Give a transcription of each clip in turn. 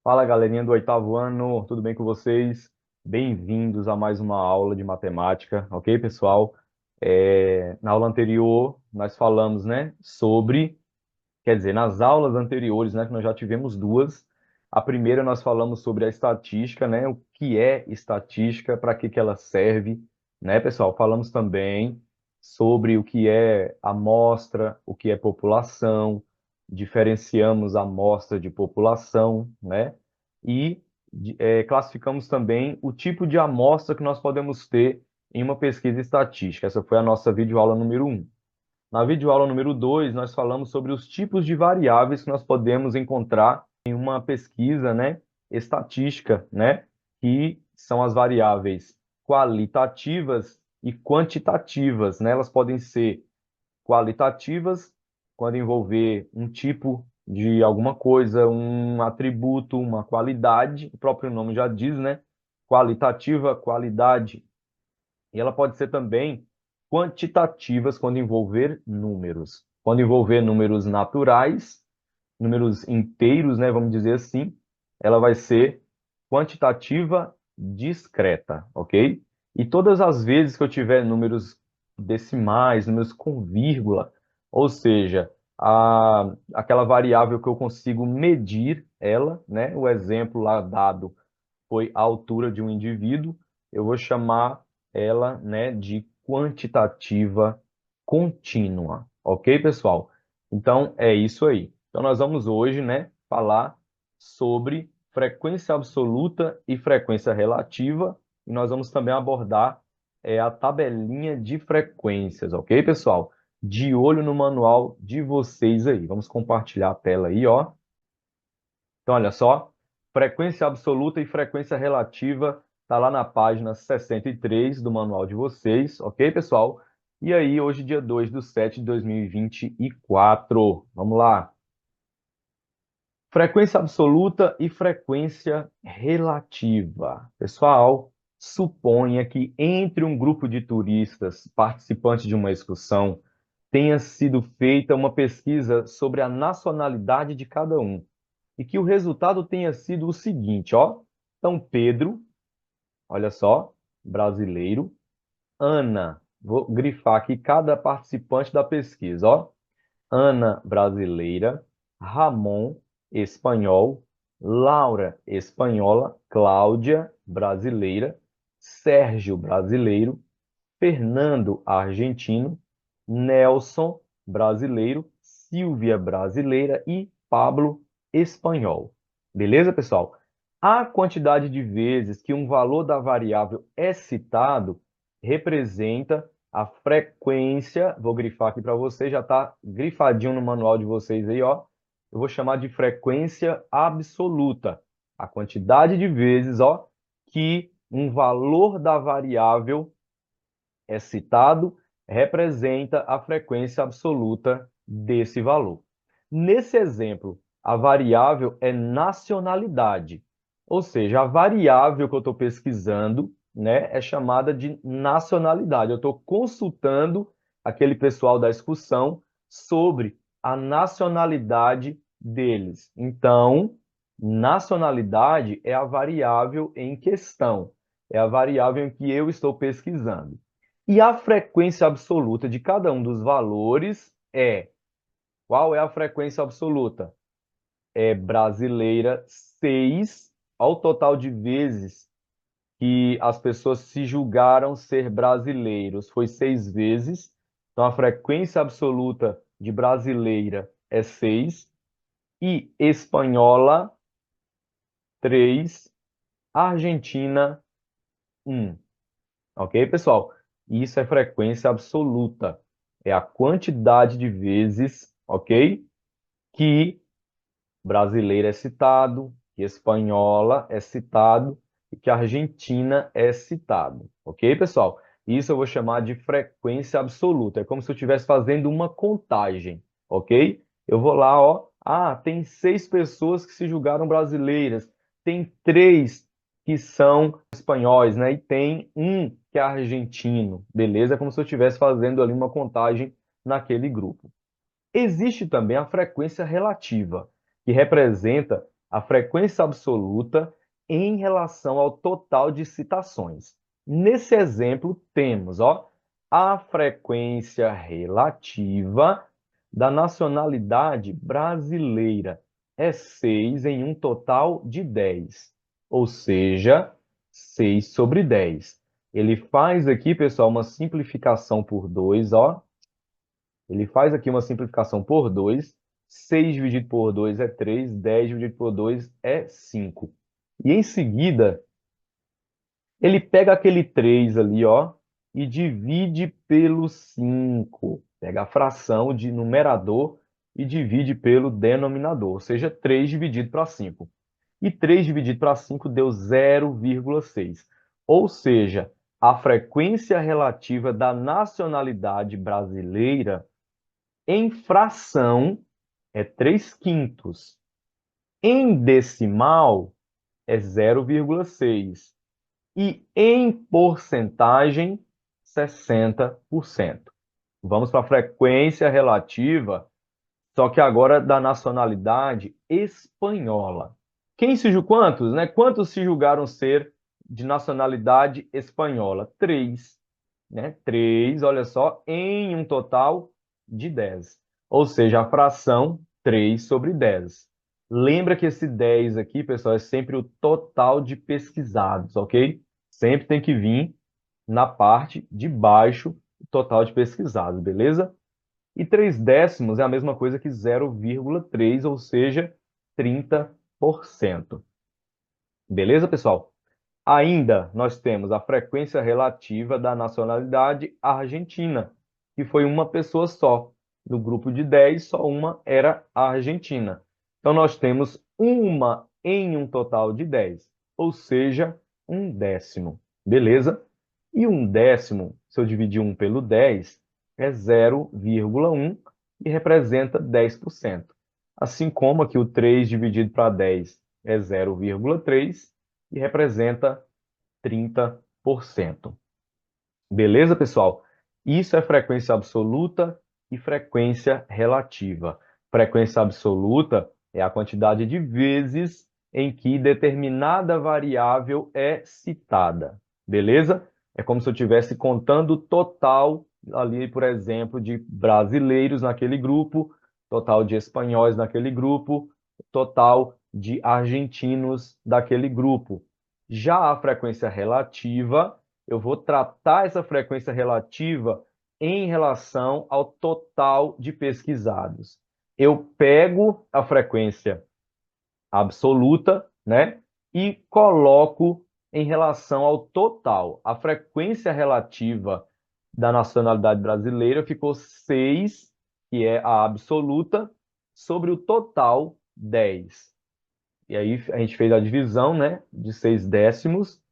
Fala, galerinha do oitavo ano, tudo bem com vocês? Bem-vindos a mais uma aula de matemática, ok, pessoal? Na aula anterior, nós falamos, né, sobre, quer dizer, nas aulas anteriores, né, que nós já tivemos duas. A primeira nós falamos sobre a estatística, né, o que é estatística, para que ela serve, né, pessoal? Falamos também sobre o que é amostra, o que é população, diferenciamos amostra de população, né? E classificamos também o tipo de amostra que nós podemos ter em uma pesquisa estatística. Essa foi a nossa videoaula número um. Na videoaula número 2, nós falamos sobre os tipos de variáveis que nós podemos encontrar em uma pesquisa, né, estatística, né, que são as variáveis qualitativas e quantitativas, né? Elas podem ser qualitativas, quando envolver um tipo de alguma coisa, um atributo, uma qualidade, o próprio nome já diz, né? Qualitativa, qualidade. E ela pode ser também quantitativas quando envolver números. Quando envolver números naturais, números inteiros, né, vamos dizer assim, ela vai ser quantitativa discreta, ok? E todas as vezes que eu tiver números decimais, números com vírgula, ou seja, aquela variável que eu consigo medir ela, né? O exemplo lá dado foi a altura de um indivíduo, eu vou chamar ela, né, de quantitativa contínua, ok, pessoal? Então, é isso aí. Então, nós vamos hoje, né, falar sobre frequência absoluta e frequência relativa, e nós vamos também abordar a tabelinha de frequências, ok, pessoal? De olho no manual de vocês aí. Vamos compartilhar a tela aí, ó. Então, olha só, frequência absoluta e frequência relativa está lá na página 63 do manual de vocês, ok, pessoal? E aí, hoje, dia 2/7/2024. Vamos lá. Frequência absoluta e frequência relativa. Pessoal, suponha que entre um grupo de turistas participantes de uma excursão tenha sido feita uma pesquisa sobre a nacionalidade de cada um e que o resultado tenha sido o seguinte, ó. Então, Pedro, olha só, brasileiro. Ana, vou grifar aqui cada participante da pesquisa, ó. Ana, brasileira. Ramon, espanhol. Laura, espanhola. Cláudia, brasileira. Sérgio, brasileiro. Fernando, argentino. Nelson, brasileiro. Silvia, brasileira. E Pablo, espanhol. Beleza, pessoal? A quantidade de vezes que um valor da variável é citado representa a frequência. Vou grifar aqui para vocês, já está grifadinho no manual de vocês aí, ó. Eu vou chamar de frequência absoluta. A quantidade de vezes, ó, que um valor da variável é citado representa a frequência absoluta desse valor. Nesse exemplo, a variável é nacionalidade, ou seja, a variável que eu estou pesquisando, né, é chamada de nacionalidade. Eu estou consultando aquele pessoal da excursão sobre a nacionalidade deles. Então, nacionalidade é a variável em questão, é a variável em que eu estou pesquisando. E a frequência absoluta de cada um dos valores é... Qual é a frequência absoluta? É brasileira 6, ao total de vezes que as pessoas se julgaram ser brasileiros foi 6 vezes. Então, a frequência absoluta de brasileira é 6. E espanhola, 3. Argentina, 1. Ok, pessoal? Isso é frequência absoluta. É a quantidade de vezes, ok? Que brasileiro é citado, que espanhola é citado e que Argentina é citado. Ok, pessoal? Isso eu vou chamar de frequência absoluta. É como se eu estivesse fazendo uma contagem, ok? Eu vou lá, ó. Ah, tem 6 pessoas que se julgaram brasileiras. Tem 3 que são espanhóis, né? E tem um que é argentino. Beleza? É como se eu estivesse fazendo ali uma contagem naquele grupo. Existe também a frequência relativa, que representa a frequência absoluta em relação ao total de citações. Nesse exemplo, temos, ó, a frequência relativa da nacionalidade brasileira é 6 em um total de 10, ou seja, 6 sobre 10. Ele faz aqui, pessoal, uma simplificação por 2, ó. Ele faz aqui uma simplificação por 2. 6 dividido por 2 é 3, 10 dividido por 2 é 5. E em seguida, ele pega aquele 3 ali, ó, e divide pelo 5. Pega a fração de numerador e divide pelo denominador, ou seja, 3 dividido para 5. E 3 dividido para 5 deu 0,6. Ou seja, a frequência relativa da nacionalidade brasileira em fração é 3/5. Em decimal é 0,6. E em porcentagem, 60%. Vamos para a frequência relativa, só que agora da nacionalidade espanhola. Quantos, né? Quantos se julgaram ser de nacionalidade espanhola? 3, né? 3, olha só, em um total de 10. Ou seja, a fração 3 sobre 10. Lembra que esse 10 aqui, pessoal, é sempre o total de pesquisados, ok? Sempre tem que vir na parte de baixo o total de pesquisados, beleza? E 3 décimos é a mesma coisa que 0,3, ou seja, 30%. Beleza, pessoal? Ainda nós temos a frequência relativa da nacionalidade argentina, que foi uma pessoa só. No grupo de 10, só uma era a Argentina. Então, nós temos uma em um total de 10, ou seja, 1/10. Beleza? E 1/10, se eu dividir 1 pelo 10, é 0,1 e representa 10%. Assim como aqui o 3 dividido para 10 é 0,3 e representa 30%. Beleza, pessoal? Isso é frequência absoluta e frequência relativa. Frequência absoluta é a quantidade de vezes em que determinada variável é citada. Beleza? É como se eu estivesse contando o total ali, por exemplo, de brasileiros naquele grupo, total de espanhóis naquele grupo, total de argentinos daquele grupo. Já a frequência relativa, eu vou tratar essa frequência relativa em relação ao total de pesquisados. Eu pego a frequência absoluta, né, e coloco em relação ao total. A frequência relativa da nacionalidade brasileira ficou 6, que é a absoluta, sobre o total 10. E aí a gente fez a divisão, né, de 6 décimos,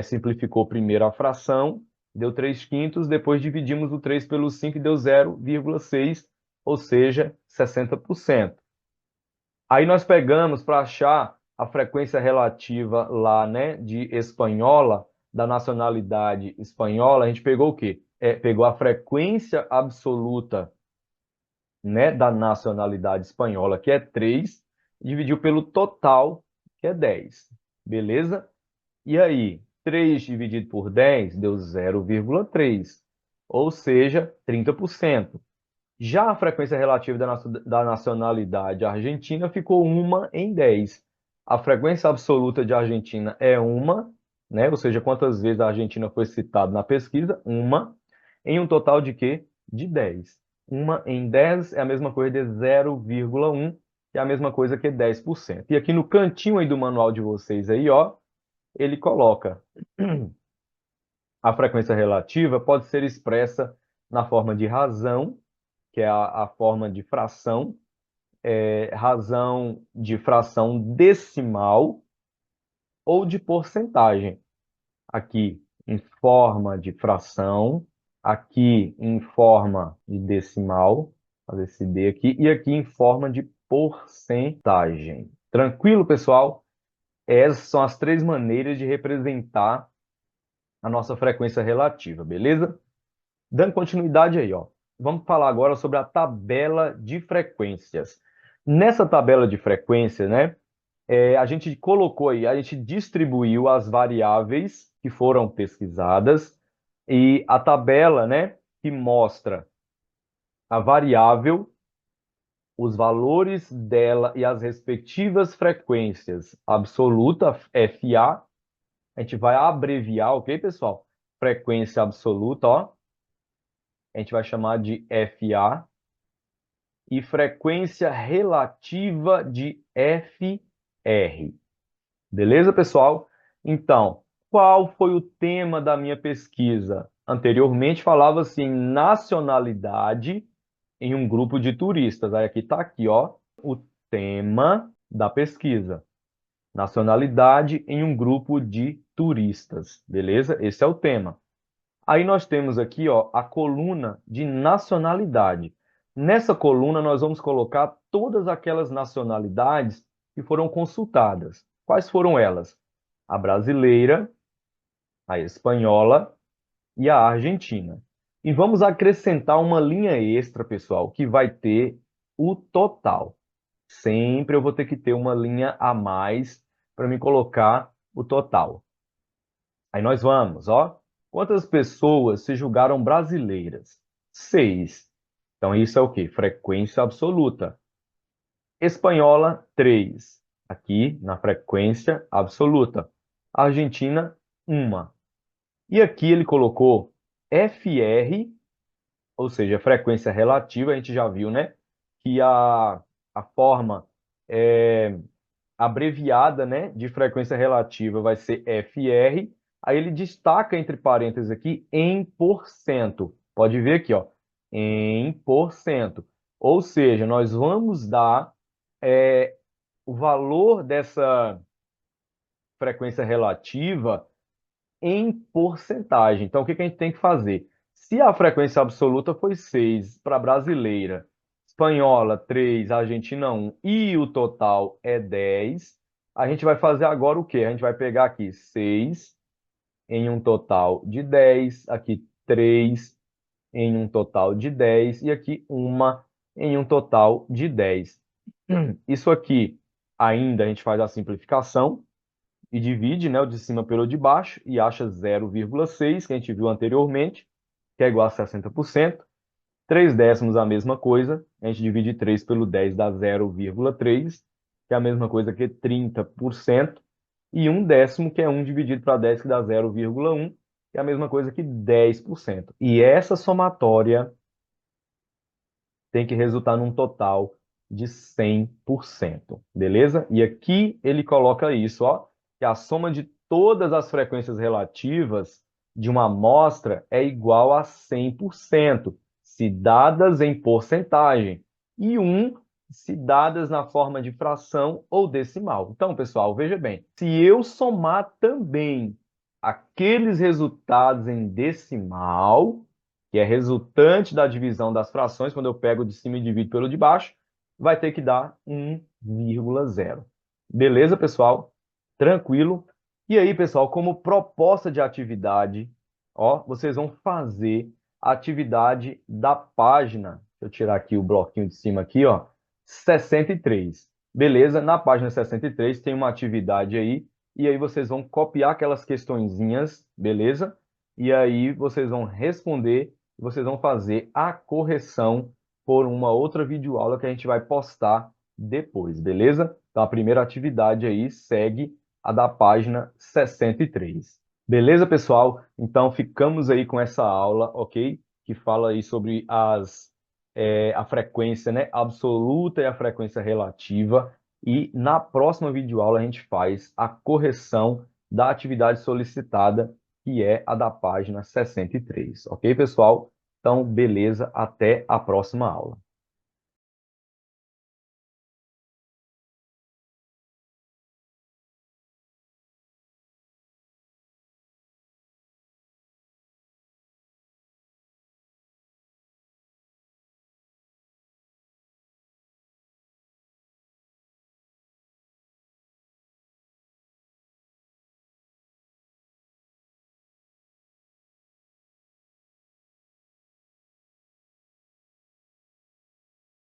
simplificou primeiro a fração, deu 3/5, depois dividimos o 3 pelo 5 e deu 0,6, ou seja, 60%. Aí nós pegamos para achar a frequência relativa lá, né, de espanhola, da nacionalidade espanhola, a gente pegou o quê? Pegou a frequência absoluta, né, da nacionalidade espanhola, que é 3, dividiu pelo total, que é 10. Beleza? E aí, 3 dividido por 10 deu 0,3, ou seja, 30%. Já a frequência relativa da nacionalidade argentina ficou 1 em 10. A frequência absoluta de Argentina é 1, né? Ou seja, quantas vezes a Argentina foi citada na pesquisa? 1, em um total de quê? De 10. 1 em 10 é a mesma coisa de 0,1, que é a mesma coisa que 10%. E aqui no cantinho aí do manual de vocês aí, ó, ele coloca a frequência relativa pode ser expressa na forma de razão, que é a forma de fração, razão de fração decimal ou de porcentagem. Aqui em forma de fração, aqui em forma de decimal, fazer esse D aqui, e aqui em forma de porcentagem. Tranquilo, pessoal? Essas são as 3 maneiras de representar a nossa frequência relativa, beleza? Dando continuidade aí, ó. Vamos falar agora sobre a tabela de frequências. Nessa tabela de frequência, né, A gente colocou aí, a gente distribuiu as variáveis que foram pesquisadas e a tabela, né, que mostra a variável, os valores dela e as respectivas frequências absoluta, FA, a gente vai abreviar, ok, pessoal? Frequência absoluta, ó, a gente vai chamar de FA, e frequência relativa de FR. Beleza, pessoal? Então, qual foi o tema da minha pesquisa? Anteriormente falava-se em nacionalidade em um grupo de turistas. Aí aqui está aqui, ó, o tema da pesquisa. Nacionalidade em um grupo de turistas. Beleza? Esse é o tema. Aí nós temos aqui, ó, a coluna de nacionalidade. Nessa coluna nós vamos colocar todas aquelas nacionalidades que foram consultadas. Quais foram elas? A brasileira, a espanhola e a argentina. E vamos acrescentar uma linha extra, pessoal, que vai ter o total. Sempre eu vou ter que ter uma linha a mais para me colocar o total. Aí nós vamos, ó. Quantas pessoas se julgaram brasileiras? 6. Então isso é o quê? Frequência absoluta. Espanhola, 3. Aqui na frequência absoluta. Argentina, 1. E aqui ele colocou FR, ou seja, frequência relativa, a gente já viu, né? Que a forma abreviada, né, de frequência relativa vai ser FR. Aí ele destaca entre parênteses aqui em porcento. Pode ver aqui, ó, em porcento. Ou seja, nós vamos dar o valor dessa frequência relativa em porcentagem. Então, o que que a gente tem que fazer? Se a frequência absoluta foi 6 para brasileira, espanhola 3, argentina 1 e o total é 10, a gente vai fazer agora o quê? A gente vai pegar aqui 6 em um total de 10, aqui 3 em um total de 10 e aqui 1 em um total de 10. Isso aqui ainda a gente faz a simplificação e divide, né, o de cima pelo de baixo e acha 0,6, que a gente viu anteriormente, que é igual a 60%. 3 décimos a mesma coisa, a gente divide 3 pelo 10 dá 0,3, que é a mesma coisa que 30%. E 1 décimo, que é 1 dividido para 10, que dá 0,1, que é a mesma coisa que 10%. E essa somatória tem que resultar num total de 100%, beleza? E aqui ele coloca isso, ó, que a soma de todas as frequências relativas de uma amostra é igual a 100%, se dadas em porcentagem, e 1 se dadas na forma de fração ou decimal. Então, pessoal, veja bem, se eu somar também aqueles resultados em decimal, que é resultante da divisão das frações, quando eu pego de cima e divido pelo de baixo, vai ter que dar 1,0. Beleza, pessoal? Tranquilo? E aí, pessoal, como proposta de atividade, ó, vocês vão fazer a atividade da página. Deixa eu tirar aqui o bloquinho de cima aqui, ó, 63. Beleza? Na página 63 tem uma atividade aí, e aí vocês vão copiar aquelas questõezinhas, beleza? E aí vocês vão responder, vocês vão fazer a correção por uma outra videoaula que a gente vai postar depois, beleza? Então a primeira atividade aí segue a da página 63. Beleza, pessoal? Então ficamos aí com essa aula, ok? Que fala aí sobre a frequência, né, absoluta e a frequência relativa. E na próxima videoaula a gente faz a correção da atividade solicitada, que é a da página 63. Ok, pessoal? Então, beleza, até a próxima aula.